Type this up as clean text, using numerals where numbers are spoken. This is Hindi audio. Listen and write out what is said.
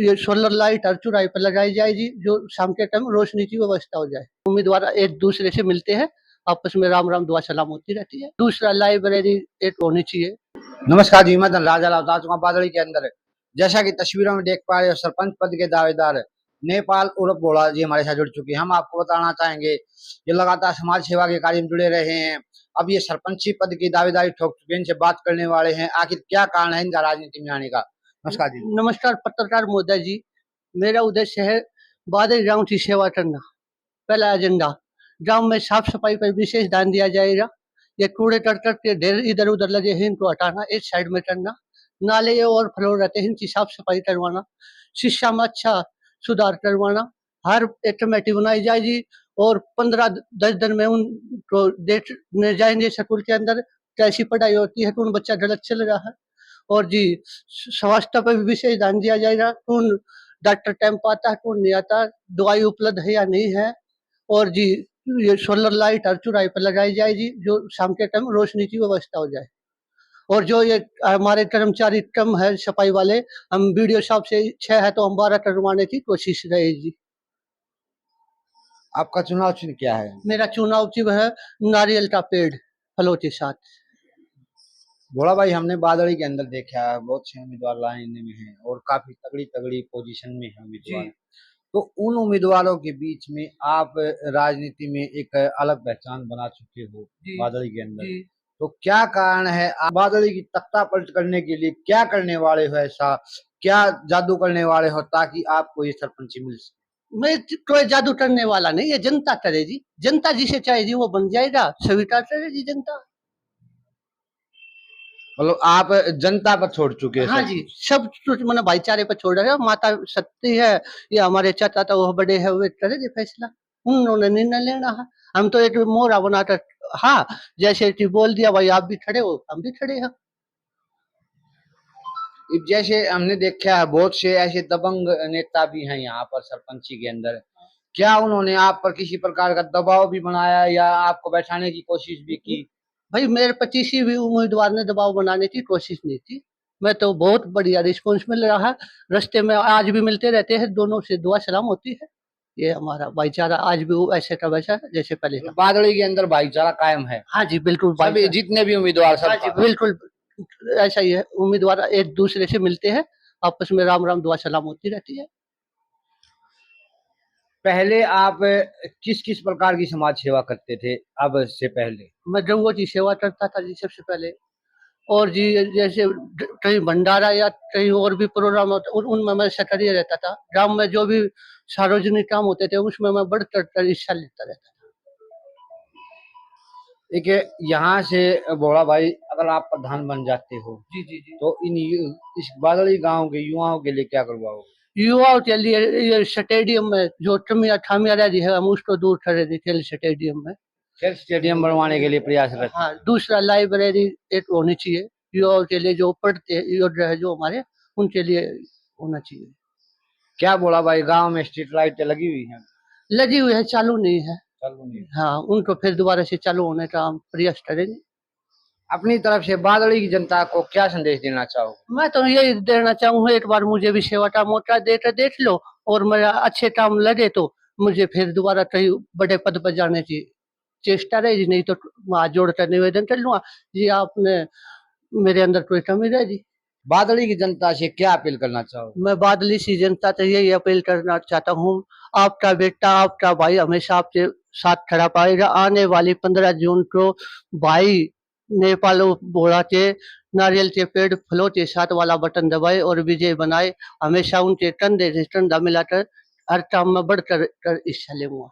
ये सोलर लाइट हर चौराहे पर लगाई जाएगी, जो शाम के टाइम रोशनी की व्यवस्था हो जाए। उम्मीदवार एक दूसरे से मिलते हैं, आपस में राम राम दुआ सलाम होती रहती है। दूसरा, लाइब्रेरी एक होनी चाहिए। नमस्कार जी, मैं राजा लाल चुका बादड़ी के अंदर। जैसा कि तस्वीरों में देख पा रहे हो, सरपंच पद के दावेदार नेपाल उर्फ बोला जी हमारे साथ जुड़ चुके हैं। हम आपको बताना चाहेंगे, ये लगातार समाज सेवा के कार्य में जुड़े रहे हैं। अब ये सरपंची पद की दावेदारी ठोक चुके हैं। इनसे बात करने वाले हैं, आखिर क्या कारण है इनका राजनीति में आने का। नमस्कार जी। नमस्कार पत्रकार महोदय जी, मेरा उद्देश्य है बादल गांव की सेवा करना। पहला एजेंडा, गांव में साफ सफाई पर विशेष ध्यान दिया जाएगा। ये कूड़े करकट के ढेर इधर उधर लगे हैं, इनको हटाना, एक साइड में करना। नाले और फ्लोर रहते हैं, इनकी साफ सफाई करवाना। शिक्षा में अच्छा सुधार करवाना। हर एक कमेटी बनाई जाएगी और 15-10 दिन में उनको देखने जाएंगे स्कूल के अंदर कैसी पढ़ाई होती है, कौन बच्चा गलत चल रहा है। और जी, स्वास्थ्य पर भी विशेष ध्यान दिया जाएगा, कौन डॉक्टर टाइम पर आता है, कौन नहीं आता, दवाई उपलब्ध है या नहीं है। और जी, ये सोलर लाइट हर चौराहे पर लगाई जाएगी, जो शाम के टाइम रोशनी की व्यवस्था हो जाए। और जो ये हमारे कर्मचारी कम है सफाई वाले, हम वीडियो साहब से 6 है तो हम 12 करवाने की कोशिश रहेगी। आपका चुनाव चिन्ह क्या है? मेरा चुनाव चिन्ह है नारियल का पेड़ फलों के साथ। भोला भाई, हमने बादड़ी के अंदर देखा है, बहुत से उम्मीदवार लाइन में हैं और काफी तगड़ी तगड़ी पोजीशन में है उम्मीदवार। तो उन उम्मीदवारों के बीच में आप राजनीति में एक अलग पहचान बना चुके हो बादड़ी के अंदर। तो क्या कारण है, आप बादड़ी की तख्ता पलट करने के लिए क्या करने वाले हो? ऐसा क्या जादू करने वाले हो ताकि आपको ये सरपंची मिल सके? मैं कोई जादू करने वाला नहीं, ये जनता करेगी। जनता जिसे चाहेगी वो बन जाएगा, स्वीकार करेगी जनता। मतलब आप जनता पर छोड़ चुके हैं? हाँ जी, सब कुछ मैंने भाईचारे पर छोड़ रहे हैं। माता शक्ति है, ये हमारे चाचा तो वो बड़े हैं, वे करेंगे फैसला, उन्होंने निर्णय लेना है। हम तो एक मोहरा बनाकर, हाँ, जैसे कि बोल दिया भाई आप भी खड़े हो, हम भी खड़े हैं। जैसे हमने देखा है, बहुत से ऐसे दबंग नेता भी हैं यहाँ पर सरपंची के अंदर। क्या उन्होंने आप पर किसी प्रकार का दबाव भी बनाया या आपको बैठाने की कोशिश भी की? भाई, मेरे पर किसी भी उम्मीदवार ने दबाव बनाने की कोशिश नहीं की। मैं तो बहुत बढ़िया रिस्पॉन्स मिल रहा है। रास्ते में आज भी मिलते रहते हैं, दोनों से दुआ सलाम होती है। ये हमारा भाईचारा आज भी ऐसे का वैसा है जैसे पहले था। बादड़ी के अंदर भाईचारा कायम है? हाँ जी, बिल्कुल। सभी जितने भी उम्मीदवार सब? हाँ जी, बिल्कुल ऐसा ही है। उम्मीदवार एक दूसरे से मिलते हैं, आपस में राम राम दुआ सलाम होती रहती है। पहले आप किस किस प्रकार की समाज सेवा करते थे? अब से पहले मैं गऊओं की सेवा करता था जी सबसे पहले। और जी, जैसे कहीं भंडारा या कहीं और भी प्रोग्राम होता, उनमें मैं सक्रिय रहता था। गांव में जो भी सार्वजनिक काम होते थे उसमें मैं बढ़ चढ़ हिस्सा लेता रहता था। देखिए, यहाँ से बोला भाई, अगर आप प्रधान बन जाते हो जी जी जी, तो इस बादड़ी गांव के युवाओं के लिए क्या करवाओगे? युवाओं के लिए ये स्टेडियम में जो खामियां रह रही है, हम उसको दूर करे दी खेल स्टेडियम में। खेल स्टेडियम बनवाने के लिए प्रयासरत। हाँ, दूसरा लाइब्रेरी एक होनी चाहिए युवाओं के लिए, जो पढ़ते योद्धा है जो हमारे, उनके लिए होना चाहिए। क्या बोला भाई, गांव में स्ट्रीट लाइटें लगी हुई हैं? लगी हुई है, चालू नहीं है। चालू नहीं? हाँ, उनको फिर दोबारा से चालू होने का हम प्रयास करेंगे। अपनी तरफ से बादड़ी की जनता को क्या संदेश देना चाहोगे? मैं तो यही देना चाहूंगा, एक बार मुझे भी सेवा का मौका देकर देख लो, और मेरा अच्छे काम लगे तो मुझे फिर दोबारा कहीं बड़े पद पर जाने की चेष्टा रहेगी, नहीं तो हाथ जोड़कर निवेदन कर लूंगा जी, आपने मेरे अंदर कोई कमी रहेगी। बादड़ी की जनता से क्या अपील करना चाहोगे? मैं बादली सी जनता से यही अपील करना चाहता हूँ, आपका बेटा, आपका भाई हमेशा आपके साथ खड़ा पाएगा। आने वाली 15 जून को भाई नेपाल बोला के नारियल के पेड़ फलों के साथ वाला बटन दबाए और विजय बनाए। हमेशा उनके कंधे से कंधा मिलाकर हर काम में बढ़कर हिस्सा लेंगे।